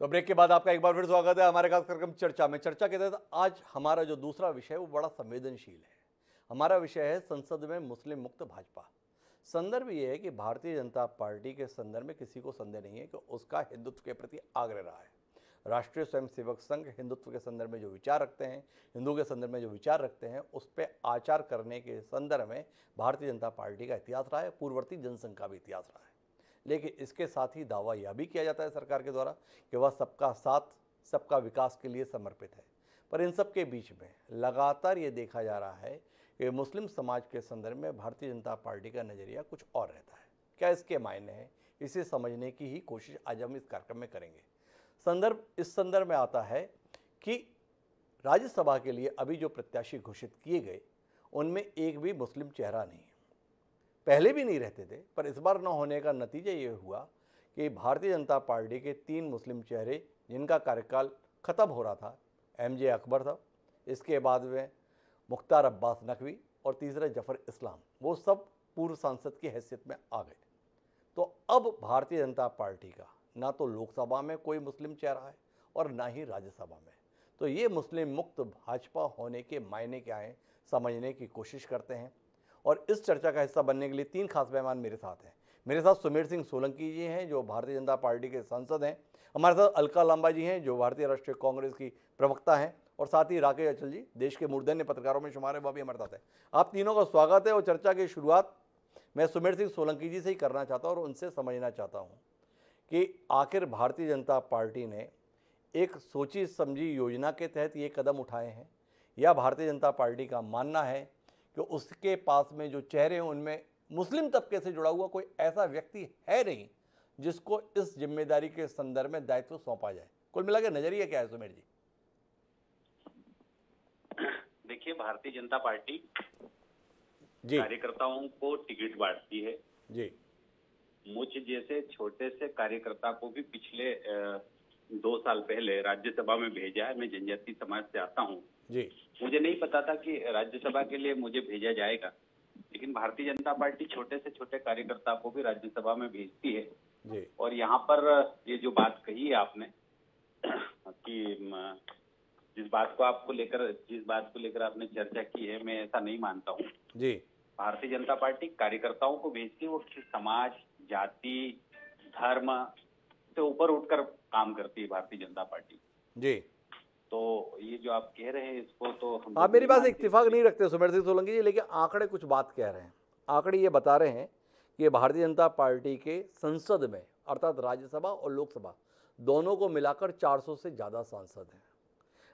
तो ब्रेक के बाद आपका एक बार फिर स्वागत है हमारे खास कार्यक्रम चर्चा में। चर्चा के तहत आज हमारा जो दूसरा विषय है वो बड़ा संवेदनशील है। हमारा विषय है संसद में मुस्लिम मुक्त भाजपा। संदर्भ ये है कि भारतीय जनता पार्टी के संदर्भ में किसी को संदेह नहीं है कि उसका हिंदुत्व के प्रति आग्रह रहा है। राष्ट्रीय स्वयंसेवक संघ हिंदुत्व के संदर्भ में जो विचार रखते हैं, हिंदू के संदर्भ में जो विचार रखते हैं, उस पर आचार करने के संदर्भ में भारतीय जनता पार्टी का इतिहास रहा है, पूर्ववर्ती जनसंघ का भी इतिहास रहा है। लेकिन इसके साथ ही दावा यह भी किया जाता है सरकार के द्वारा कि वह सबका साथ, सबका विकास के लिए समर्पित है। पर इन सब के बीच में लगातार ये देखा जा रहा है कि मुस्लिम समाज के संदर्भ में भारतीय जनता पार्टी का नज़रिया कुछ और रहता है। क्या इसके मायने हैं, इसे समझने की ही कोशिश आज हम इस कार्यक्रम में करेंगे। इस संदर्भ में आता है कि राज्यसभा के लिए अभी जो प्रत्याशी घोषित किए गए उनमें एक भी मुस्लिम चेहरा नहीं है। पहले भी नहीं रहते थे, पर इस बार न होने का नतीजा ये हुआ कि भारतीय जनता पार्टी के 3 मुस्लिम चेहरे जिनका कार्यकाल ख़त्म हो रहा था, एमजे अकबर था, इसके बाद में मुख्तार अब्बास नकवी और तीसरा जफर इस्लाम, वो सब पूर्व सांसद की हैसियत में आ गए। तो अब भारतीय जनता पार्टी का ना तो लोकसभा में कोई मुस्लिम चेहरा है और ना ही राज्यसभा में। तो ये मुस्लिम मुक्त भाजपा होने के मायने क्या हैं, समझने की कोशिश करते हैं। और इस चर्चा का हिस्सा बनने के लिए 3 खास मेहमान मेरे साथ हैं। मेरे साथ सुमेर सिंह सोलंकी जी हैं जो भारतीय जनता पार्टी के सांसद हैं। हमारे साथ अलका लांबा जी हैं जो भारतीय राष्ट्रीय कांग्रेस की प्रवक्ता हैं। और साथ ही राकेश अचल जी, देश के मूर्धन्य पत्रकारों में शुमार है, वह भी हमारे साथ है। आप तीनों का स्वागत है। और चर्चा की शुरुआत मैं सुमेर सिंह सोलंकी जी से ही करना चाहता हूँ और उनसे समझना चाहता हूँ कि आखिर भारतीय जनता पार्टी ने एक सोची समझी योजना के तहत ये कदम उठाए हैं, या भारतीय जनता पार्टी का मानना है कि उसके पास में जो चेहरे हैं उनमें मुस्लिम तबके से जुड़ा हुआ कोई ऐसा व्यक्ति है नहीं जिसको इस जिम्मेदारी के संदर्भ में दायित्व सौंपा जाए। कुल मिला के नजरिया क्या है सुमेर जी? देखिए, भारतीय जनता पार्टी जी कार्यकर्ताओं को टिकट बांटती है। जी मुझ जैसे छोटे से कार्यकर्ता को भी पिछले 2 साल पहले राज्यसभा में भेजा है। मैं जनजाति समाज से आता हूँ जी मुझे नहीं पता था कि राज्यसभा के लिए मुझे भेजा जाएगा, लेकिन भारतीय जनता पार्टी छोटे से छोटे कार्यकर्ता को भी राज्यसभा में भेजती है। जी और यहाँ पर ये जो बात कही है आपने कि जिस बात को लेकर आपने चर्चा की है, मैं ऐसा नहीं मानता हूँ। जी भारतीय जनता पार्टी कार्यकर्ताओं को भेजती है। वो समाज, जाति, धर्म से ऊपर उठकर काम करती है भारतीय जनता पार्टी। जी तो ये जो आप कह रहे हैं इसको तो हम आप मेरी बात से इत्तेफाक नहीं रखते सुमेर सिंह सोलंकी जी, लेकिन आंकड़े कुछ बात कह रहे हैं। आंकड़े ये बता रहे हैं कि भारतीय जनता पार्टी के संसद में, अर्थात राज्यसभा और लोकसभा दोनों को मिलाकर 400 से ज़्यादा सांसद हैं।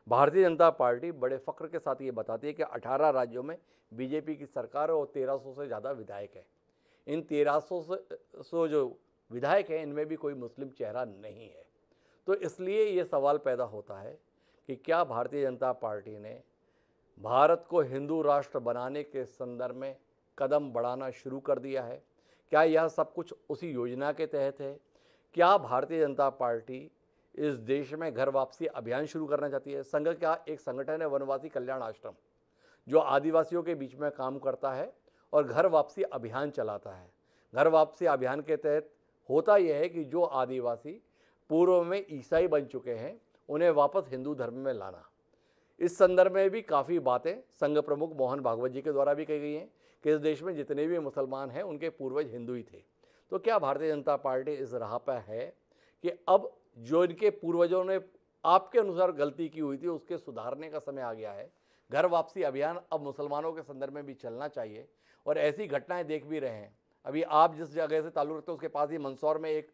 भारतीय जनता पार्टी बड़े फख्र के साथ ये बताती है कि 18 राज्यों में बीजेपी की सरकार है और 1300 से ज़्यादा विधायक है। इन 1300 जो विधायक हैं इनमें भी कोई मुस्लिम चेहरा नहीं है। तो इसलिए ये सवाल पैदा होता है कि क्या भारतीय जनता पार्टी ने भारत को हिंदू राष्ट्र बनाने के संदर्भ में कदम बढ़ाना शुरू कर दिया है? क्या यह सब कुछ उसी योजना के तहत है? क्या भारतीय जनता पार्टी इस देश में घर वापसी अभियान शुरू करना चाहती है? संघ का एक संगठन है वनवासी कल्याण आश्रम, जो आदिवासियों के बीच में काम करता है और घर वापसी अभियान चलाता है। घर वापसी अभियान के तहत होता यह है कि जो आदिवासी पूर्व में ईसाई बन चुके हैं उन्हें वापस हिंदू धर्म में लाना। इस संदर्भ में भी काफ़ी बातें संघ प्रमुख मोहन भागवत जी के द्वारा भी कही गई हैं कि इस देश में जितने भी मुसलमान हैं उनके पूर्वज हिंदू ही थे। तो क्या भारतीय जनता पार्टी इस राह पर है कि अब जो इनके पूर्वजों ने आपके अनुसार गलती की हुई थी उसके सुधारने का समय आ गया है? घर वापसी अभियान अब मुसलमानों के संदर्भ में भी चलना चाहिए। और ऐसी घटनाएं देख भी रहे हैं। अभी आप जिस जगह से ताल्लुक़ रखते हैं उसके पास ही मंदसौर में एक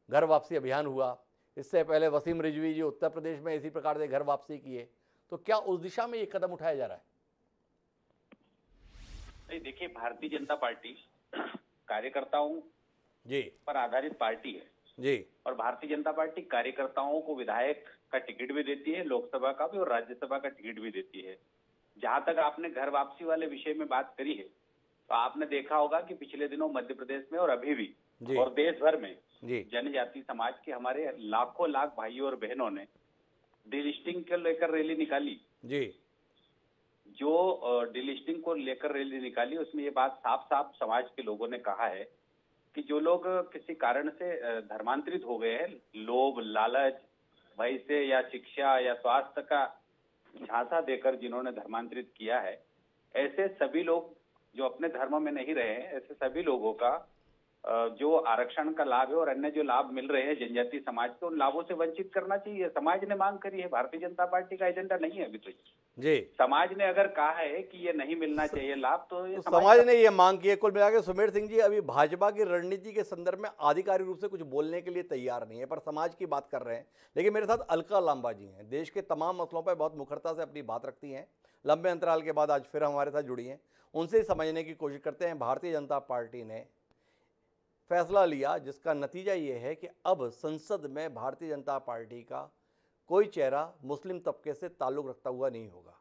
घर वापसी अभियान हुआ। इससे पहले वसीम रिजवी जी उत्तर प्रदेश में इसी प्रकार से घर वापसी किए। तो क्या उस दिशा में ये कदम उठाया जा रहा है? नहीं, देखिए, भारतीय जनता पार्टी कार्यकर्ताओं जी पर आधारित पार्टी है जी और भारतीय जनता पार्टी कार्यकर्ताओं को विधायक का टिकट भी देती है, लोकसभा का भी और राज्यसभा का टिकट भी देती है। जहां तक आपने घर वापसी वाले विषय में बात करी है, तो आपने देखा होगा कि पिछले दिनों मध्य प्रदेश में और अभी भी जी और देश भर में जी जनजाति समाज के हमारे लाखों लाख भाइयों और बहनों ने डिलिस्टिंग को लेकर रैली निकाली। जी जो डिलिस्टिंग को लेकर रैली निकाली उसमें ये बात साफ साफ समाज के लोगों ने कहा है कि जो लोग किसी कारण से धर्मांतरित हो गए हैं, लोभ, लालच, भय से या शिक्षा या स्वास्थ्य का झांसा देकर जिन्होंने धर्मांतरित किया है, ऐसे सभी लोग जो अपने धर्म में नहीं रहे हैं, ऐसे सभी लोगों का जो आरक्षण का लाभ है और अन्य जो लाभ मिल रहे हैं जनजातीय समाज को, उन लाभों से वंचित करना चाहिए। समाज ने मांग करी है, भारतीय जनता पार्टी का एजेंडा नहीं है अभी तो। जी, समाज ने अगर कहा है कि ये नहीं मिलना चाहिए लाभ, तो ये तो समाज समाज ने ये मांग की है। कुल मिलाकर सुमेर सिंह जी अभी भाजपा की रणनीति के संदर्भ में आधिकारिक रूप से कुछ बोलने के लिए तैयार नहीं है, पर समाज की बात कर रहे हैं। लेकिन मेरे साथ अलका लांबा जी हैं, देश के तमाम मसलों पर बहुत मुखरता से अपनी बात रखती हैं, लंबे अंतराल के बाद आज फिर हमारे साथ जुड़ी हैं। उनसे ही समझने की कोशिश करते हैं। भारतीय जनता पार्टी ने फैसला लिया जिसका नतीजा ये है कि अब संसद में भारतीय जनता पार्टी का कोई चेहरा मुस्लिम तबके से ताल्लुक रखता हुआ नहीं होगा।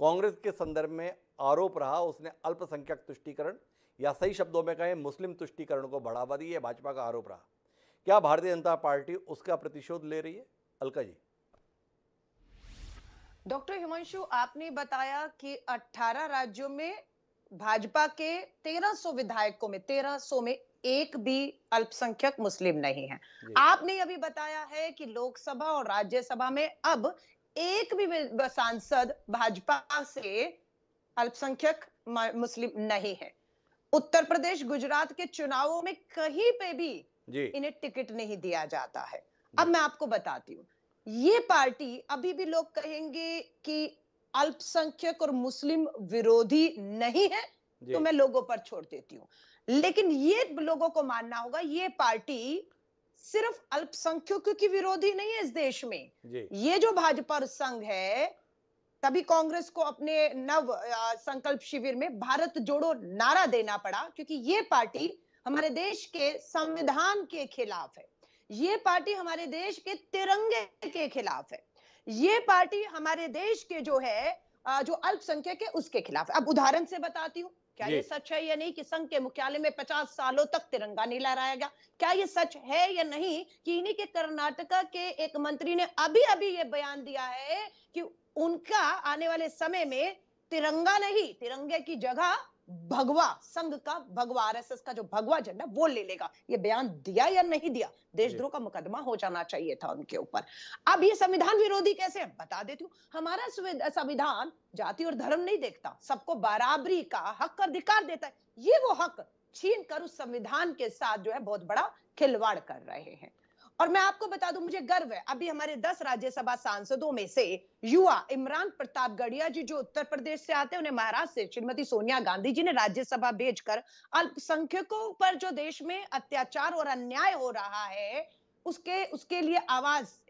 कांग्रेस के संदर्भ में आरोप रहा उसने अल्पसंख्यक तुष्टीकरण या सही शब्दों में कहें मुस्लिम तुष्टीकरण को बढ़ावा दी है, भाजपा का आरोप रहा। क्या भारतीय जनता पार्टी उसका प्रतिशोध ले रही है? अलका जी। डॉक्टर हिमांशु, आपने बताया कि 18 राज्यों में भाजपा के 1300 विधायकों में 1300 में एक भी अल्पसंख्यक मुस्लिम नहीं है। जी, आपने अभी बताया है कि लोकसभा और राज्यसभा में अब एक भी सांसद भाजपा से अल्पसंख्यक मुस्लिम नहीं है। उत्तर प्रदेश, गुजरात के चुनावों में कहीं पे भी जी, इन्हें टिकट नहीं दिया जाता है। अब जी, मैं आपको बताती हूँ, ये पार्टी अभी भी लोग कहेंगे कि अल्पसंख्यक और मुस्लिम विरोधी नहीं है, तो जी, मैं लोगों पर छोड़ देती हूँ। लेकिन ये लोगों को मानना होगा, ये पार्टी सिर्फ अल्पसंख्यकों की विरोधी नहीं है इस देश में। जी, ये जो भाजपा संघ है, तभी कांग्रेस को अपने नव संकल्प शिविर में भारत जोड़ो नारा देना पड़ा, क्योंकि ये पार्टी हमारे देश के संविधान के खिलाफ है। ये पार्टी हमारे देश के तिरंगे के खिलाफ है। ये पार्टी हमारे देश के जो है जो अल्पसंख्यक है उसके खिलाफ है। अब उदाहरण से बताती हूँ, क्या जी, ये सच है या नहीं कि संघ के मुख्यालय में 50 सालों तक तिरंगा नहीं लहराया गया? क्या ये सच है या नहीं कि इन्हीं के कर्नाटका के एक मंत्री ने अभी अभी ये बयान दिया है कि उनका आने वाले समय में तिरंगा नहीं, तिरंगे की जगह भगवा, संघ का भगवा, आरएसएस का जो भगवा झंडा वो ले लेगा? ये बयान दिया या नहीं दिया? जी, देशद्रोह का मुकदमा हो जाना चाहिए था उनके ऊपर। अब ये संविधान विरोधी कैसे है? बता देती हूँ। हमारा संविधान जाति और धर्म नहीं देखता, सबको बराबरी का हक अधिकार देता है। ये वो हक छीन कर उस संविधान के साथ जो है बहुत बड़ा खिलवाड़ कर रहे हैं। और मैं आपको बता दूं, मुझे गर्व है, अभी हमारे 10 राज्यसभा सांसदों में से युवा इमरान प्रताप गढ़िया जी जो उत्तर प्रदेश से आते हैं, उन्हें महाराष्ट्र से श्रीमती सोनिया गांधी जी ने राज्यसभा भेजकर अल्पसंख्यकों पर जो देश में अत्याचार और अन्याय हो रहा है उसके उसके लिए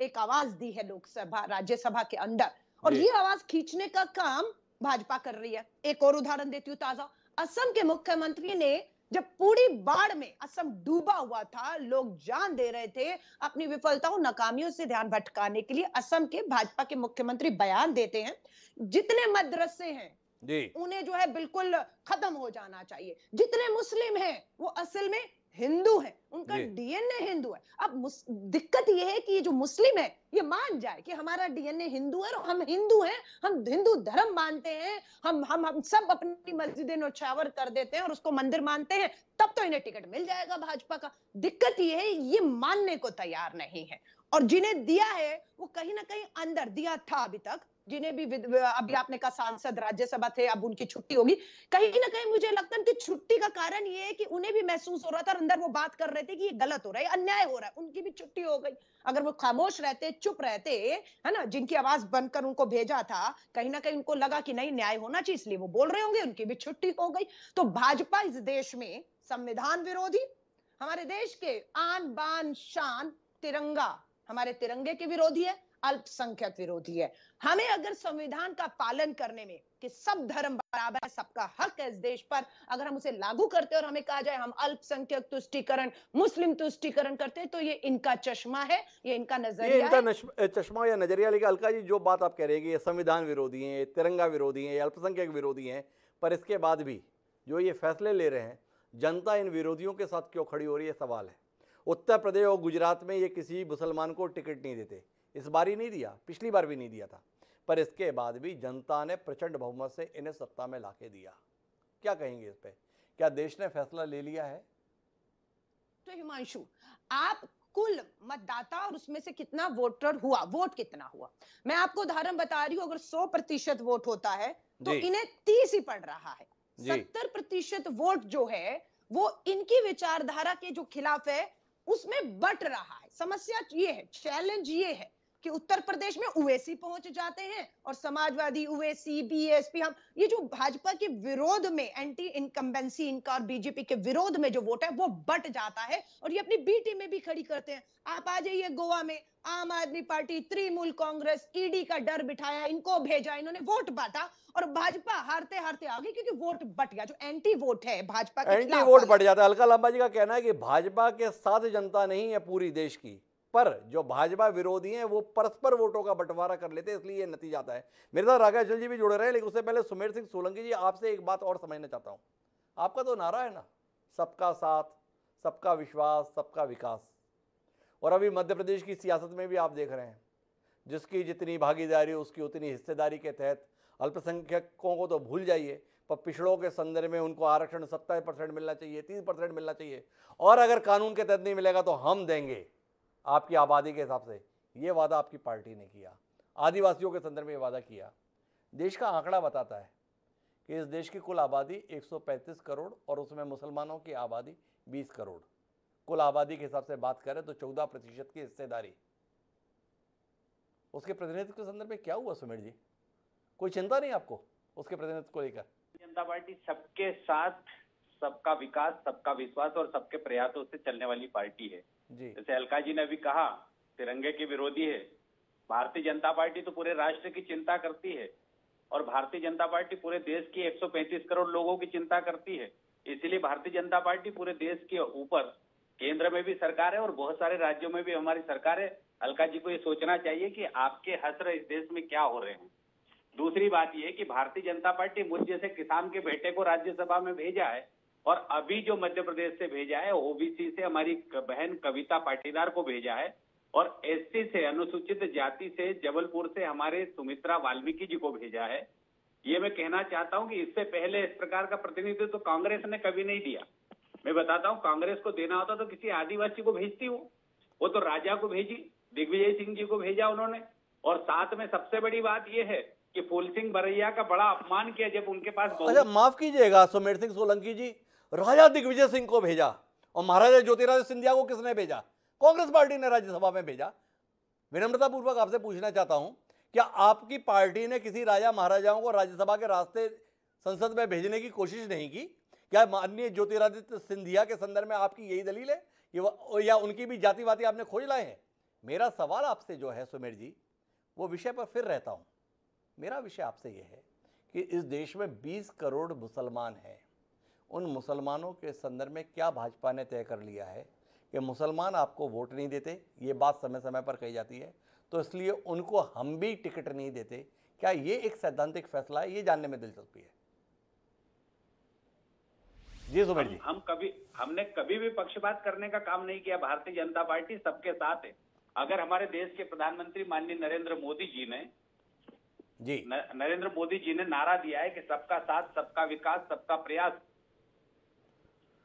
एक आवाज दी है लोकसभा राज्यसभा के अंदर। और जी, ये आवाज खींचने का काम भाजपा कर रही है। एक और उदाहरण देती हूँ ताजा, असम के मुख्यमंत्री ने जब पूरी बाढ़ में असम डूबा हुआ था, लोग जान दे रहे थे, अपनी विफलताओं नाकामियों से ध्यान भटकाने के लिए असम के भाजपा के मुख्यमंत्री बयान देते हैं, जितने मदरसे हैं जी, उन्हें जो है बिल्कुल खत्म हो जाना चाहिए, जितने मुस्लिम हैं वो असल में हिंदू हैं, उनका जी, डीएनए हिंदू है। अब दिक्कत यह है कि ये जो मुस्लिम है ये मान जाए कि हमारा डीएनए हिंदू है और हम हिंदू हैं, हम हिंदू धर्म मानते हैं, हम सब अपनी मस्जिदें नौछावर कर देते हैं और उसको मंदिर मानते हैं, तब तो इन्हें टिकट मिल जाएगा भाजपा का। दिक्कत ये है ये मानने को तैयार नहीं है, और जिन्हें दिया है वो कहीं ना कहीं अंदर दिया था अभी तक, जिन्हें भी अभी आपने कहा सांसद राज्यसभा थे, अब उनकी छुट्टी होगी। कहीं ना कहीं मुझे लगता है कि छुट्टी का कारण ये है कि उन्हें भी महसूस हो रहा था, अंदर वो बात कर रहे थे कि ये गलत हो रहा है, अन्याय हो रहा है, उनकी भी छुट्टी हो गई। अगर वो खामोश रहते, चुप रहते, है ना, जिनकी आवाज बनकर उनको भेजा था, कहीं ना कहीं उनको लगा कि नहीं न्याय होना चाहिए इसलिए वो बोल रहे होंगे, उनकी भी छुट्टी हो गई। तो भाजपा इस देश में संविधान विरोधी, हमारे देश के आन बान शान तिरंगा, हमारे तिरंगे के विरोधी है, अल्पसंख्यक विरोधी है। हमें अगर संविधान का पालन करने में कि सब धर्म बराबर है, सबका हक है इस देश पर, अगर हम उसे लागू करते हैं और हमें कहा जाए हम अल्पसंख्यक तुष्टीकरण, मुस्लिम तुष्टीकरण करते हैं, तो ये इनका चश्मा है, ये इनका ये नजरिया इनका है। चश्मा या नजरिया। लेकिन अलका जी जो बात आप कह रहे हैं कि ये संविधान विरोधी हैं, ये तिरंगा विरोधी हैं, ये अल्पसंख्यक विरोधी हैं, पर इसके बाद भी जो ये फैसले ले रहे हैं, जनता इन विरोधियों के साथ क्यों खड़ी हो रही है, सवाल है। उत्तर प्रदेश और गुजरात में ये किसी मुसलमान को टिकट नहीं देते, इस बार ही नहीं दिया, पिछली बार भी नहीं दिया था, पर इसके बाद भी जनता ने प्रचंड बहुमत से इन्हें सत्ता में लाके दिया। क्या कहेंगे इस पे? क्या देश ने फैसला ले लिया है? तो हिमांशु, आप कुल मतदाता और उसमें से कितना वोटर हुआ, वोट कितना हुआ। मैं आपको उदाहरण बता रही हूँ, अगर 100% वोट होता है तो जी इन्हें 30 ही पड़ रहा है। जी 70% वोट जो है वो इनकी विचारधारा के जो खिलाफ है उसमें बट रहा है। समस्या ये है, चैलेंज ये है कि उत्तर प्रदेश में ओवैसी पहुंच जाते हैं और समाजवादी, ओवैसी, बीएसपी, हम ये जो भाजपा के विरोध में, एंटी इनकम्बेंसी इनका और बीजेपी के विरोध में जो वोट है वो बट जाता है और ये अपनी बी टीम में भी खड़ी करते हैं। आप आ जाइए गोवा में, आम आदमी पार्टी, तृणमूल कांग्रेस, ईडी का डर बिठाया, इनको भेजा, इन्होंने वोट बांटा और भाजपा हारते हारते आ गई क्योंकि वोट बट गया। जो एंटी वोट है भाजपा के एंटी खिलाफ वोट वाला, बढ़ जाता है। अलका लांबा जी का कहना है कि भाजपा के साथ जनता नहीं है पूरी देश की, पर जो भाजपा विरोधी हैं वो परस्पर वोटों का बंटवारा कर लेते हैं, इसलिए ये नतीजा आता है। मेरे साथ राकेश अचल जी भी जुड़े रहे, लेकिन उससे पहले सुमेर सिंह सोलंकी जी, आपसे एक बात और समझना चाहता हूं। आपका तो नारा है ना, सबका साथ, सबका विश्वास, सबका विकास, और अभी मध्य प्रदेश की सियासत में भी आप देख रहे हैं, जिसकी जितनी भागीदारी उसकी उतनी हिस्सेदारी के तहत अल्पसंख्यकों को तो भूल जाइए, पर पिछड़ों के संदर्भ में उनको आरक्षण 70% मिलना चाहिए, 30% मिलना चाहिए, और अगर कानून के तहत नहीं मिलेगा तो हम देंगे आपकी आबादी के हिसाब से। ये वादा आपकी पार्टी ने किया, आदिवासियों के संदर्भ में ये वादा किया। देश का आंकड़ा बताता है कि इस देश की कुल आबादी 135 करोड़ और उसमें मुसलमानों की आबादी 20 करोड़। कुल आबादी के हिसाब से बात करें तो 14% की हिस्सेदारी। उसके प्रतिनिधित्व के संदर्भ में क्या हुआ सुमेर जी? कोई चिंता नहीं आपको उसके प्रतिनिधित्व को लेकर? जनता पार्टी सबके साथ, सबका विकास, सबका विश्वास और सबके प्रयासों से चलने वाली पार्टी है जी जैसे अलका जी ने अभी कहा, तिरंगे की विरोधी है। भारतीय जनता पार्टी तो पूरे राष्ट्र की चिंता करती है और भारतीय जनता पार्टी पूरे देश की 135 करोड़ लोगों की चिंता करती है। इसलिए भारतीय जनता पार्टी पूरे देश के ऊपर, केंद्र में भी सरकार है और बहुत सारे राज्यों में भी हमारी सरकार है। अलका जी को ये सोचना चाहिए कि आपके हसर इस देश में क्या हो रहे हैं। दूसरी बात यह कि भारतीय जनता पार्टी मुझ जैसे किसान के बेटे को राज्यसभा में भेजा है और अभी जो मध्य प्रदेश से भेजा है, ओबीसी से हमारी बहन कविता पाटीदार को भेजा है और एससी से, अनुसूचित जाति से, जबलपुर से हमारे सुमित्रा वाल्मीकि जी को भेजा है। ये मैं कहना चाहता हूं कि इससे पहले इस प्रकार का प्रतिनिधित्व तो कांग्रेस ने कभी नहीं दिया। मैं बताता हूं, कांग्रेस को देना होता तो किसी आदिवासी को भेजती वो तो राजा को भेजी, दिग्विजय सिंह जी को भेजा उन्होंने। और साथ में सबसे बड़ी बात यह है कि फूल सिंह बरैया का बड़ा अपमान किया जब उनके पास अच्छा, माफ कीजिएगा सुमेर सिंह सोलंकी जी, राजा दिग्विजय सिंह को भेजा और महाराजा ज्योतिरादित्य सिंधिया को किसने भेजा? कांग्रेस पार्टी ने राज्यसभा में भेजा। विनम्रता पूर्वक आपसे पूछना चाहता हूं, क्या आपकी पार्टी ने किसी राजा महाराजाओं को राज्यसभा के रास्ते संसद में भेजने की कोशिश नहीं की? क्या माननीय ज्योतिरादित्य सिंधिया के संदर्भ में आपकी यही दलील है कि या उनकी भी जातिवादी आपने खोज लाए हैं? मेरा सवाल आपसे जो है सुमेर जी, वो विषय पर फिर रहता हूं। मेरा विषय आपसे यह है कि इस देश में 20 करोड़ मुसलमान हैं। उन मुसलमानों के संदर्भ में क्या भाजपा ने तय कर लिया है कि मुसलमान आपको वोट नहीं देते? ये बात समय समय पर कही जाती है, तो इसलिए उनको हम भी टिकट नहीं देते। क्या ये एक सैद्धांतिक फैसला है? ये जानने में दिलचस्पी है। जी सुमेर जी। हमने कभी भी पक्षपात करने का काम नहीं किया। भारतीय जनता पार्टी सबके साथ है। अगर हमारे देश के प्रधानमंत्री माननीय नरेंद्र मोदी जी ने नारा दिया है कि सबका साथ, सबका विकास, सबका प्रयास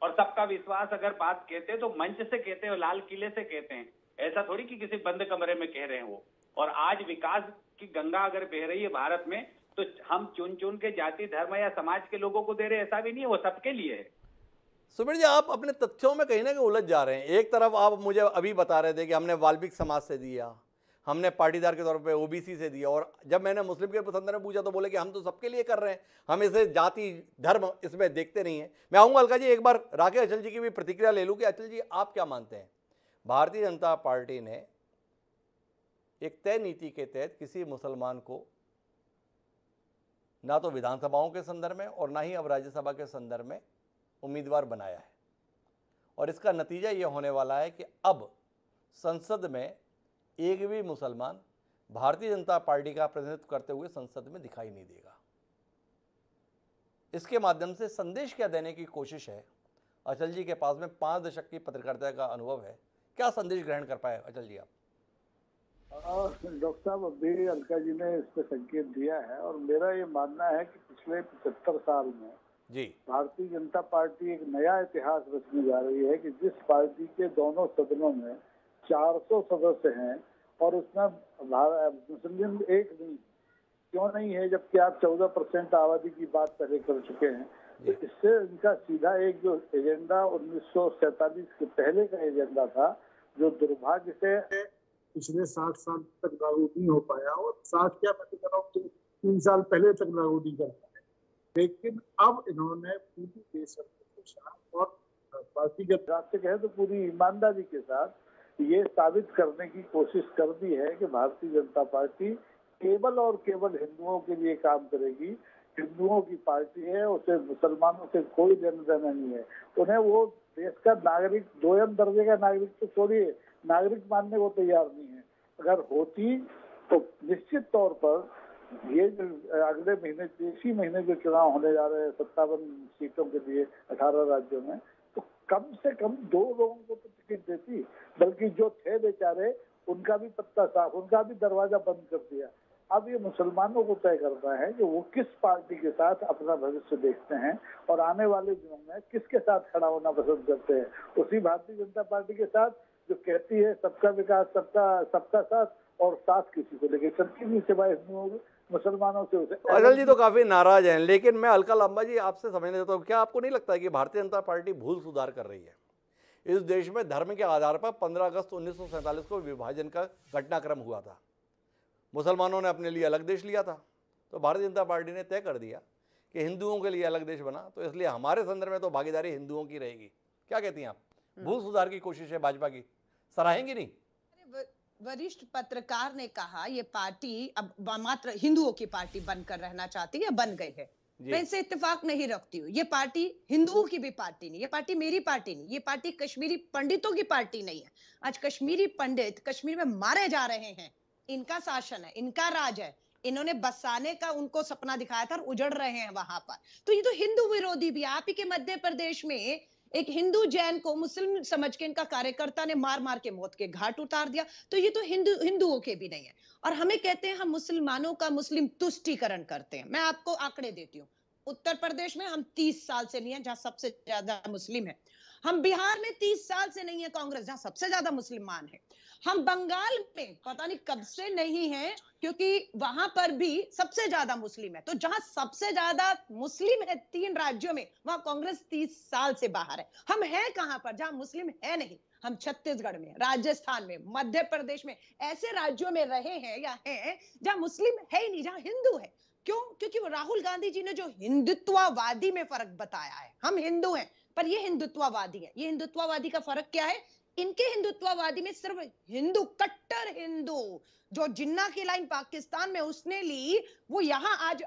और सबका विश्वास, अगर बात कहते हैं तो मंच से कहते हैं, लाल किले से कहते हैं, ऐसा थोड़ी कि किसी बंद कमरे में कह रहे हैं वो। और आज विकास की गंगा अगर बह रही है भारत में, तो हम चुन चुन के जाति, धर्म या समाज के लोगों को दे रहे, ऐसा भी नहीं है, वो सबके लिए है। सुमेर जी, आप अपने तथ्यों में कहीं ना कहीं उलझ जा रहे हैं। एक तरफ आप मुझे अभी बता रहे थे कि हमने वाल्मीकि समाज से दिया, हमने पाटीदार के तौर पे ओबीसी से दिया, और जब मैंने मुस्लिम के संदर्भ में पूछा तो बोले कि हम तो सबके लिए कर रहे हैं, हम इसे जाति धर्म इसमें देखते नहीं है। मैं आऊँगा अलका जी, एक बार राकेश अचल जी की भी प्रतिक्रिया ले लूँ कि अचल जी आप क्या मानते हैं? भारतीय जनता पार्टी ने एक तय नीति के तहत किसी मुसलमान को ना तो विधानसभाओं के संदर्भ में और ना ही अब राज्यसभा के संदर्भ में उम्मीदवार बनाया है, और इसका नतीजा ये होने वाला है कि अब संसद में एक भी मुसलमान भारतीय जनता पार्टी का प्रतिनिधित्व करते हुए संसद में दिखाई नहीं देगा। इसके माध्यम से संदेश क्या देने की कोशिश है? अचल जी के पास में 5 दशक की पत्रकारिता का अनुभव है, क्या संदेश ग्रहण कर पाए अचल जी आप? डॉक्टर साहब, अभी अलका जी ने इस पर संकेत दिया है और मेरा ये मानना है कि पिछले 75 साल में जी भारतीय जनता पार्टी एक नया इतिहास रचने जा रही है कि जिस पार्टी के दोनों सदनों में 400 सदस्य हैं और उसमें मुस्लिम एक नहीं, क्यों नहीं है, जबकि आप 14% आबादी की बात पहले कर चुके हैं। तो इससे इनका सीधा एक जो एजेंडा 1947 के पहले का एजेंडा था, जो दुर्भाग्य से पिछले 60 साल तक लागू नहीं हो पाया, और 60 क्या मैं कह रहा हूँ 3 साल पहले तक लागू नहीं कर पाए, लेकिन अब इन्होंने पूरी बेसब्री के साथ और पार्टी के हिसाब से कहे तो पूरी ईमानदारी के साथ ये साबित करने की कोशिश कर दी है कि भारतीय जनता पार्टी केवल और केवल हिंदुओं के लिए काम करेगी। हिंदुओं की पार्टी है, उसे मुसलमानों से कोई लेना देना नहीं है। उन्हें वो देश का नागरिक, दोयम दर्जे का नागरिक तो छोड़िए, नागरिक मानने को तैयार नहीं है। अगर होती तो निश्चित तौर पर ये जो अगले महीने, इसी महीने जो चुनाव होने जा रहे हैं 57 सीटों के लिए 18 राज्यों में, तो कम से कम 2 लोगों को तो टिकट देती, बल्कि जो थे बेचारे उनका भी पत्ता साफ, उनका भी दरवाजा बंद कर दिया। अब ये मुसलमानों को तय करना है कि वो किस पार्टी के साथ अपना भविष्य देखते हैं और आने वाले दिनों में किसके साथ खड़ा होना पसंद करते हैं। उसी भारतीय जनता पार्टी के साथ जो कहती है सबका विकास, सबका साथ, और साथ किसी को लेके चलती नहीं सिवाय हिंदुओं मुसलमानों से। उसे अटल जी तो काफी नाराज हैं, लेकिन मैं अलका लांबा जी आपसे समझने देता हूँ, क्या आपको नहीं लगता है कि भारतीय जनता पार्टी भूल सुधार कर रही है? इस देश में धर्म के आधार पर 15 अगस्त 1947 को विभाजन का घटनाक्रम हुआ था। मुसलमानों ने अपने लिए अलग देश लिया था, तो भारतीय जनता पार्टी ने तय कर दिया कि हिंदुओं के लिए अलग देश बना, तो इसलिए हमारे संदर्भ में तो भागीदारी हिंदुओं की रहेगी। क्या कहती हैं आप? भूल सुधार की कोशिश है भाजपा की, सराहेंगी नहीं? वरिष्ठ पत्रकार ने कहा ये पार्टी अब मात्र हिंदुओं की पार्टी बनकर रहना चाहती है, बन गई है। मैं इससे इत्तेफाक नहीं रखती हूँ। ये पार्टी हिंदुओं की भी पार्टी नहीं, ये पार्टी मेरी पार्टी नहीं, ये पार्टी कश्मीरी पंडितों की पार्टी नहीं है। आज कश्मीरी पंडित कश्मीर में मारे जा रहे हैं, इनका शासन है, इनका राज है, इन्होंने बसाने का उनको सपना दिखाया था और उजड़ रहे हैं वहां पर। तो ये तो हिंदू विरोधी भी। आप ही के मध्य प्रदेश में एक हिंदू जैन को मुस्लिम समझ के इनका कार्यकर्ता ने मार मार के मौत के घाट उतार दिया। तो ये तो हिंदुओं के भी नहीं है। और हमें कहते हैं हम मुसलमानों का मुस्लिम तुष्टीकरण करते हैं। मैं आपको आंकड़े देती हूँ। उत्तर प्रदेश में हम 30 साल से नहीं है, जहां सबसे ज्यादा मुस्लिम है। हम बिहार में 30 साल से नहीं है कांग्रेस, जहां सबसे ज्यादा मुसलमान है। हम बंगाल में पता नहीं कब से नहीं है, क्योंकि वहां पर भी सबसे ज्यादा मुस्लिम है। तो जहां सबसे ज्यादा मुस्लिम है 3 राज्यों में, वहां कांग्रेस 30 साल से बाहर है। हम हैं कहां पर जहां मुस्लिम है नहीं? हम छत्तीसगढ़ में, राजस्थान में, मध्य प्रदेश में, ऐसे राज्यों में रहे हैं या हैं जहां मुस्लिम है ही नहीं, जहां हिंदू है। क्यों? क्योंकि वो राहुल गांधी जी ने जो हिंदुत्ववादी में फर्क बताया है। हम हिंदू हैं पर ये हिंदुत्ववादी है। ये हिंदुत्ववादी का फर्क क्या है? इनके हिंदुत्ववादी में सिर्फ हिंदू, कट्टर हिंदू, जो जिन्ना की लाइन पाकिस्तान में उसने ली, वो यहां आज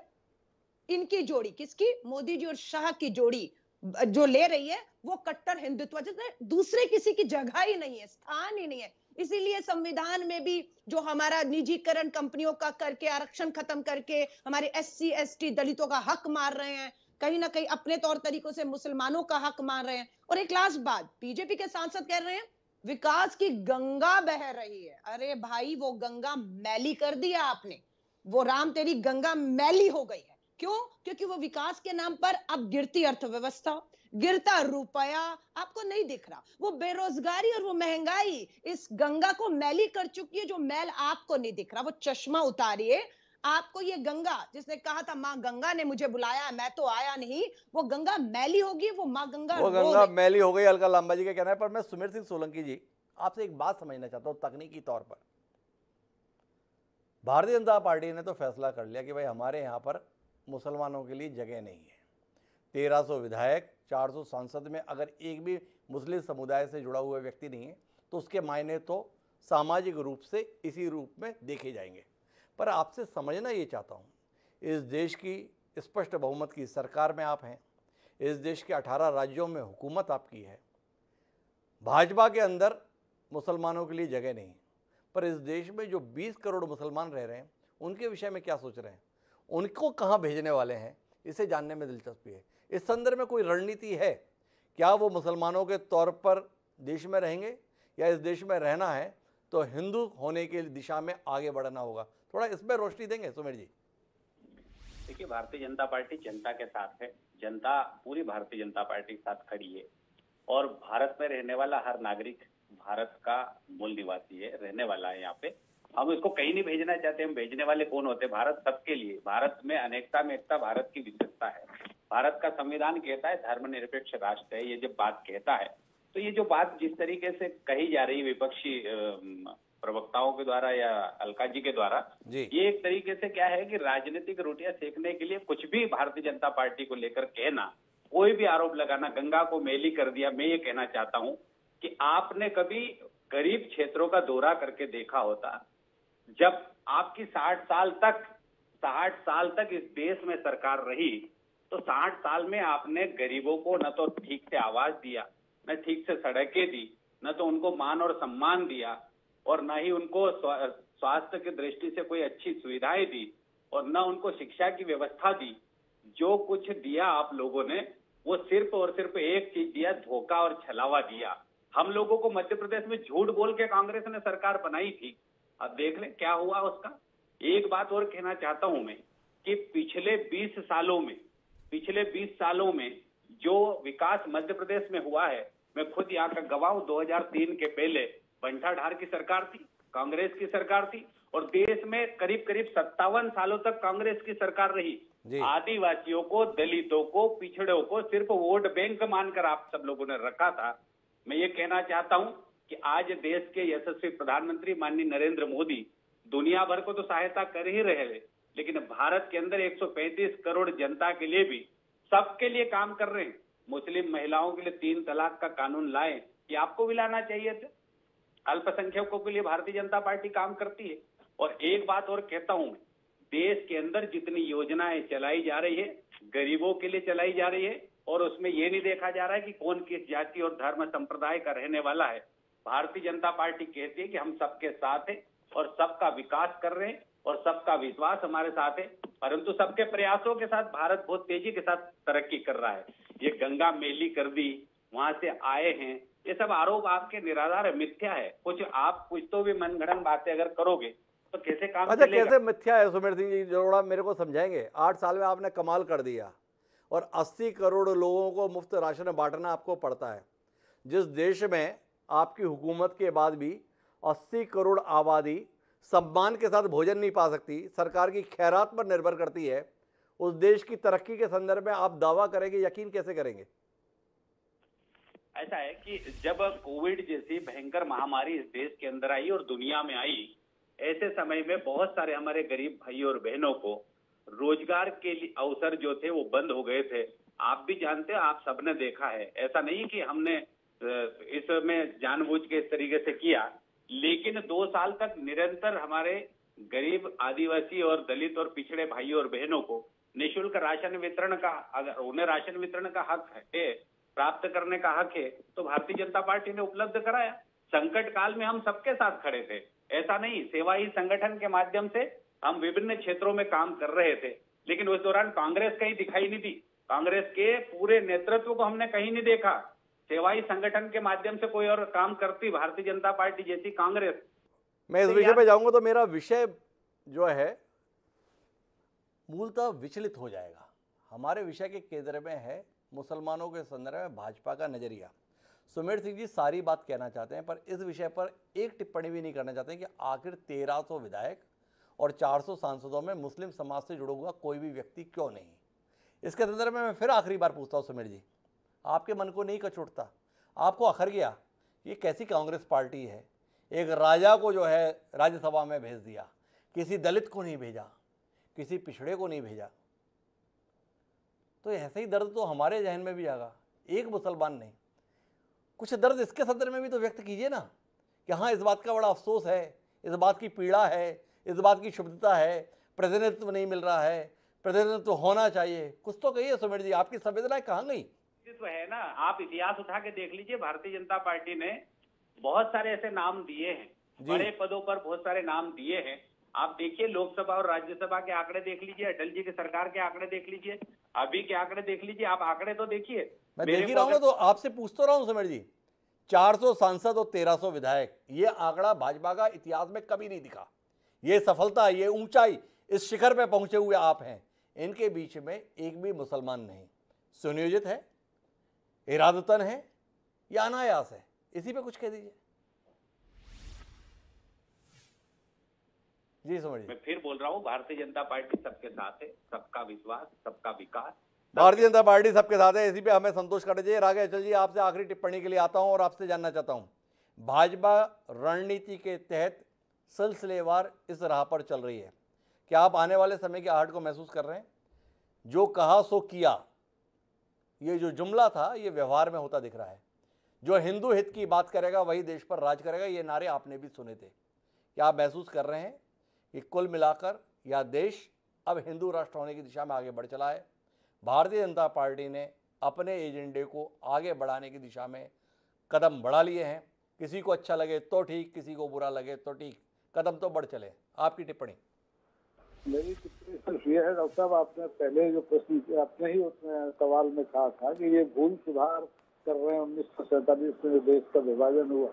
इनकी जोड़ी, किसकी? मोदी जी और शाह की जोड़ी जो ले रही है, वो कट्टर हिंदुत्व, जिसमें दूसरे किसी की जगह ही नहीं है, स्थान ही नहीं है। इसीलिए संविधान में भी जो हमारा निजीकरण कंपनियों का करके, आरक्षण खत्म करके हमारे SC ST दलितों का हक मार रहे हैं, कहीं ना कहीं अपने तौर तरीकों से मुसलमानों का हक मार रहे हैं। और एक लास्ट बात, बीजेपी के सांसद कह रहे हैं विकास की गंगा बह रही है। अरे भाई, वो गंगा मैली कर दिया आपने। वो राम तेरी गंगा मैली हो गई है। क्यों? क्योंकि वो विकास के नाम पर अब गिरती अर्थव्यवस्था, गिरता रुपया आपको नहीं दिख रहा। वो बेरोजगारी और वो महंगाई इस गंगा को मैली कर चुकी है, जो मैल आपको नहीं दिख रहा। वो चश्मा उतारिए, आपको ये गंगा, जिसने कहा था माँ गंगा ने मुझे बुलाया, मैं तो आया नहीं, वो गंगा मैली होगी, वो माँ गंगा वो रो गंगा रही। मैली हो गई, अलका लांबा जी का कहना है। पर मैं सुमेर सिंह सोलंकी जी आपसे एक बात समझना चाहता हूँ तकनीकी तौर पर। भारतीय जनता पार्टी ने तो फैसला कर लिया कि भाई हमारे यहाँ पर मुसलमानों के लिए जगह नहीं है। 1300 विधायक, 400 सांसद में अगर एक भी मुस्लिम समुदाय से जुड़ा हुआ व्यक्ति नहीं है, तो उसके मायने तो सामाजिक रूप से इसी रूप में देखे जाएंगे। पर आपसे समझना ये चाहता हूँ, इस देश की स्पष्ट बहुमत की सरकार में आप हैं, इस देश के 18 राज्यों में हुकूमत आपकी है, भाजपा के अंदर मुसलमानों के लिए जगह नहीं है, पर इस देश में जो 20 करोड़ मुसलमान रह रहे हैं उनके विषय में क्या सोच रहे हैं, उनको कहाँ भेजने वाले हैं, इसे जानने में दिलचस्पी है। इस संदर्भ में कोई रणनीति है? क्या वो मुसलमानों के तौर पर देश में रहेंगे, या इस देश में रहना है तो हिंदू होने की दिशा में आगे बढ़ना होगा? थोड़ा इसमें रोशनी देंगे सुमेर जी। देखिए, भारतीय जनता पार्टी जनता के साथ है। जनता पूरी भारतीय जनता पार्टी के साथ खड़ी है और भारत में रहने वाला हर नागरिक भारत का मूल निवासी है, रहने वाला है यहाँ पे। हम इसको कहीं नहीं भेजना चाहते। हम भेजने वाले कौन होते हैं? भारत सबके लिए। भारत में अनेकता में एकता भारत की विशेषता है। भारत का संविधान कहता है धर्मनिरपेक्ष राष्ट्र है। ये जब बात कहता है तो ये जो बात जिस तरीके से कही जा रही विपक्षी प्रवक्ताओं के द्वारा या अलका जी के द्वारा, ये एक तरीके से क्या है कि राजनीतिक रोटियां सेकने के लिए कुछ भी भारतीय जनता पार्टी को लेकर कहना, कोई भी आरोप लगाना, गंगा को मैली कर दिया। मैं ये कहना चाहता हूं कि आपने कभी गरीब क्षेत्रों का दौरा करके देखा होता? जब आपकी 60 साल तक इस देश में सरकार रही, तो 60 साल में आपने गरीबों को न तो ठीक से आवाज दिया, न ठीक से सड़कें दी, न तो उनको मान और सम्मान दिया, और न ही उनको स्वास्थ्य की दृष्टि से कोई अच्छी सुविधाएं दी, और न उनको शिक्षा की व्यवस्था दी। जो कुछ दिया आप लोगों ने, वो सिर्फ और सिर्फ एक चीज दिया, धोखा और छलावा दिया। हम लोगों को मध्य प्रदेश में झूठ बोल के कांग्रेस ने सरकार बनाई थी। अब देख ले क्या हुआ उसका। एक बात और कहना चाहता हूं मैं कि पिछले 20 सालों में जो विकास मध्य प्रदेश में हुआ है, मैं खुद यहाँ का गवाह हूं। 2003 के पहले बंठा ढार की सरकार थी, कांग्रेस की सरकार थी, और देश में करीब 57 सालों तक कांग्रेस की सरकार रही। आदिवासियों को, दलितों को, पिछड़ों को सिर्फ वोट बैंक मानकर आप सब लोगों ने रखा था। मैं ये कहना चाहता हूं कि आज देश के यशस्वी प्रधानमंत्री माननीय नरेंद्र मोदी दुनिया भर को तो सहायता कर ही रहे हैं, लेकिन भारत के अंदर 135 करोड़ जनता के लिए भी, सबके लिए काम कर रहे हैं। मुस्लिम महिलाओं के लिए 3 तलाक का कानून लाए, ये आपको भी लाना चाहिए था। अल्पसंख्यकों के लिए भारतीय जनता पार्टी काम करती है। और एक बात और कहता हूं, देश के अंदर जितनी योजनाएं चलाई जा रही है, गरीबों के लिए चलाई जा रही है, और उसमें ये नहीं देखा जा रहा है कि कौन किस जाति और धर्म संप्रदाय का रहने वाला है। भारतीय जनता पार्टी कहती है कि हम सबके साथ हैं और सबका विकास कर रहे हैं और सबका विश्वास हमारे साथ है, परंतु सबके प्रयासों के साथ भारत बहुत तेजी के साथ तरक्की कर रहा है। ये गंगा मेली कर दी, वहां से आए हैं, ये सब आरोप आपके निराधार है, मिथ्या है। कुछ तो भी मनगढ़ंत बातें अगर करोगे तो कैसे काम चलेगा? कैसे मिथ्या है सुमेर सिंह जी, जोड़ा मेरे को समझाएंगे? 8 साल में आपने कमाल कर दिया और 80 करोड़ लोगों को मुफ्त राशन बांटना आपको पड़ता है। जिस देश में आपकी हुकूमत के बाद भी 80 करोड़ आबादी सम्मान के साथ भोजन नहीं पा सकती, सरकार की खैरात पर निर्भर करती है, उस देश की तरक्की के संदर्भ में आप दावा करेंगे, यकीन कैसे करेंगे? ऐसा है कि जब कोविड जैसी भयंकर महामारी इस देश के अंदर आई और दुनिया में आई, ऐसे समय में बहुत सारे हमारे गरीब भाई और बहनों को रोजगार के लिए अवसर जो थे वो बंद हो गए थे। आप भी जानते हैं, आप सबने देखा है। ऐसा नहीं कि हमने इसमें जानबूझ के इस तरीके से किया, लेकिन 2 साल तक निरंतर हमारे गरीब, आदिवासी और दलित और पिछड़े भाइयों और बहनों को निःशुल्क राशन वितरण का, अगर उन्हें राशन वितरण का हक है, प्राप्त करने का हक है, तो भारतीय जनता पार्टी ने उपलब्ध कराया। संकट काल में हम सबके साथ खड़े थे। ऐसा नहीं, सेवा ही संगठन के माध्यम से हम विभिन्न क्षेत्रों में काम कर रहे थे, लेकिन उस दौरान कांग्रेस कहीं दिखाई नहीं दी। कांग्रेस के पूरे नेतृत्व को हमने कहीं नहीं देखा। सेवाई संगठन के माध्यम से कोई और काम करती भारतीय जनता पार्टी जैसी कांग्रेस। मैं इस विषय पे जाऊंगा तो मेरा विषय जो है मूलतः विचलित हो जाएगा। हमारे विषय के केंद्र में है मुसलमानों के संदर्भ में भाजपा का नजरिया। सुमेर सिंह जी सारी बात कहना चाहते हैं, पर इस विषय पर एक टिप्पणी भी नहीं करना चाहते कि आखिर 1300 विधायक और 400 सांसदों में मुस्लिम समाज से जुड़ा हुआ कोई भी व्यक्ति क्यों नहीं? इसके संदर्भ में मैं फिर आखिरी बार पूछता हूँ सुमेर जी, आपके मन को नहीं कचोटता? आपको अखर गया ये कैसी कांग्रेस पार्टी है? एक राजा को जो है राज्यसभा में भेज दिया, किसी दलित को नहीं भेजा, किसी पिछड़े को नहीं भेजा। तो ऐसे ही दर्द तो हमारे जहन में भी आएगा, एक मुसलमान नहीं। कुछ दर्द इसके संदर्भ में भी तो व्यक्त कीजिए ना कि हाँ, इस बात का बड़ा अफसोस है, इस बात की पीड़ा है, इस बात की शुद्धता है, प्रतिनिधित्व नहीं मिल रहा है, प्रतिनिधित्व होना चाहिए। कुछ तो कहिए सुमेर जी, आपकी संवेदनाएं कहाँ गई? तो है ना, आप इतिहास उठा के देख लीजिए। भारतीय जनता पार्टी ने बहुत सारे ऐसे नाम दिए हैं, बड़े पदों पर बहुत सारे नाम दिए हैं। आप देखिए, लोकसभा और राज्यसभा के आंकड़े देख लीजिए, अटल जी की सरकार के आंकड़े देख लीजिए, अभी के आंकड़े देख लीजिए। आप आंकड़े तो देखिए। मैं देख ही रहा हूँ, तो आपसे पूछ तो रहा हूँ सुमेर जी। 400 सांसद और 1300 विधायक, ये आंकड़ा भाजपा का इतिहास में कभी नहीं दिखा। ये सफलता, ये ऊंचाई, इस शिखर पे पहुंचे हुए आप हैं। इनके बीच में एक भी मुसलमान नहीं। सुनियोजित है, इरादतन है या अनायास है? इसी पे कुछ कह दीजिए। जी समझिए। मैं फिर बोल रहा हूँ, भारतीय जनता पार्टी सबके साथ है, सबका विश्वास, सबका विकास। भारतीय जनता पार्टी सबके साथ है, इसी पे हमें संतोष करना चाहिए। राघव अचल जी, आपसे आखिरी टिप्पणी के लिए आता हूं और आपसे जानना चाहता हूं, भाजपा रणनीति के तहत सिलसिलेवार इस राह पर चल रही है, क्या आप आने वाले समय की आहट को महसूस कर रहे हैं? जो कहा सो किया, ये जो जुमला था, ये व्यवहार में होता दिख रहा है। जो हिंदू हित की बात करेगा वही देश पर राज करेगा, ये नारे आपने भी सुने थे। क्या आप महसूस कर रहे हैं कि कुल मिलाकर यह देश अब हिंदू राष्ट्र होने की दिशा में आगे बढ़ चला है? भारतीय जनता पार्टी ने अपने एजेंडे को आगे बढ़ाने की दिशा में कदम बढ़ा लिए हैं। किसी को अच्छा लगे तो ठीक, किसी को बुरा लगे तो ठीक, कदम तो बढ़ चले। आपकी टिप्पणी? मेरी टिप्पणी सिर्फ ये है, डॉक्टर साहब, आपने पहले जो प्रश्न किया, आपने ही उसमें सवाल में कहा था कि ये भूल सुधार कर रहे हैं 1947 में देश का विभाजन हुआ।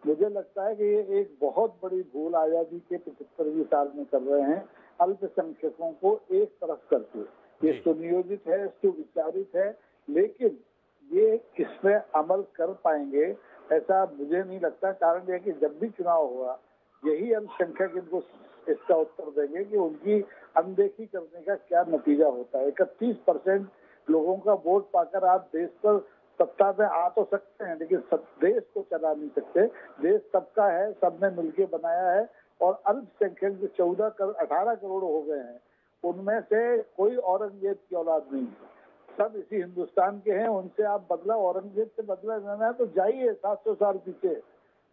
मुझे लगता है कि ये एक बहुत बड़ी भूल आजादी के 75वें साल में कर रहे हैं, अल्पसंख्यकों को एक तरफ करके। ये सुनियोजित है, सुविचारित है, लेकिन ये किसमें अमल कर पाएंगे ऐसा मुझे नहीं लगता। कारण यह कि जब भी चुनाव हुआ, यही अल्पसंख्यक इनको इसका उत्तर देंगे कि उनकी अनदेखी करने का क्या नतीजा होता है। 31% लोगों का वोट पाकर आप देश पर सत्ता में आ तो सकते हैं, लेकिन देश को चला नहीं सकते। देश सबका है, सबने मिलकर बनाया है, और अल्पसंख्यक जो 18 करोड़ हो गए हैं, उनमें से कोई औरंगजेब की औलाद नहीं है, सब इसी हिंदुस्तान के हैं। उनसे आप बदला, औरंगजेब से बदला लेना है तो जाइए 700 साल पीछे,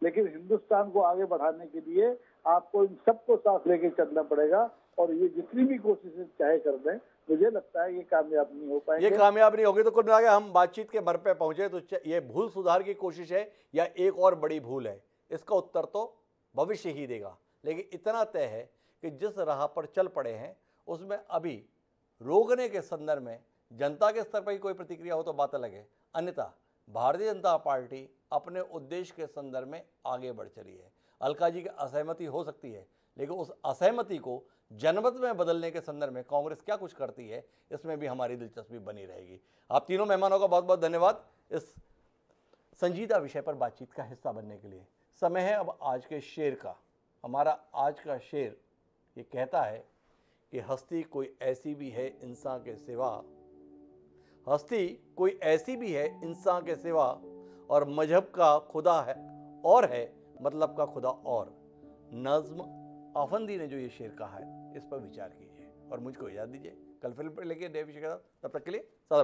लेकिन हिंदुस्तान को आगे बढ़ाने के लिए आपको इन सबको साथ लेके चलना पड़ेगा। और ये जितनी भी कोशिशें चाहे कर दें, मुझे लगता है ये कामयाब नहीं हो पाएंगे। ये कामयाब नहीं होगी। तो कुल मिला के हम बातचीत के भर पे पहुंचे तो ये भूल सुधार की कोशिश है या एक और बड़ी भूल है, इसका उत्तर तो भविष्य ही देगा। लेकिन इतना तय है कि जिस राह पर चल पड़े हैं उसमें अभी रोकने के संदर्भ में जनता के स्तर पर ही कोई प्रतिक्रिया हो तो बात अलग है, अन्यथा भारतीय जनता पार्टी अपने उद्देश्य के संदर्भ में आगे बढ़ चली है। अलका जी की असहमति हो सकती है, लेकिन उस असहमति को जनमत में बदलने के संदर्भ में कांग्रेस क्या कुछ करती है, इसमें भी हमारी दिलचस्पी बनी रहेगी। आप तीनों मेहमानों का बहुत बहुत धन्यवाद इस संजीदा विषय पर बातचीत का हिस्सा बनने के लिए। समय है अब आज के शेर का। हमारा आज का शेर ये कहता है कि हस्ती कोई ऐसी भी है इंसान के सिवा, हस्ती कोई ऐसी भी है इंसान के सिवा, और मजहब का खुदा है और है मतलब का खुदा और। नज्म आफंदी ने जो ये शेर कहा है, इस पर विचार कीजिए और मुझको याद दीजिए। कल फिल्म पर लेके नए विषय के साथ, तब तक के लिए सादा।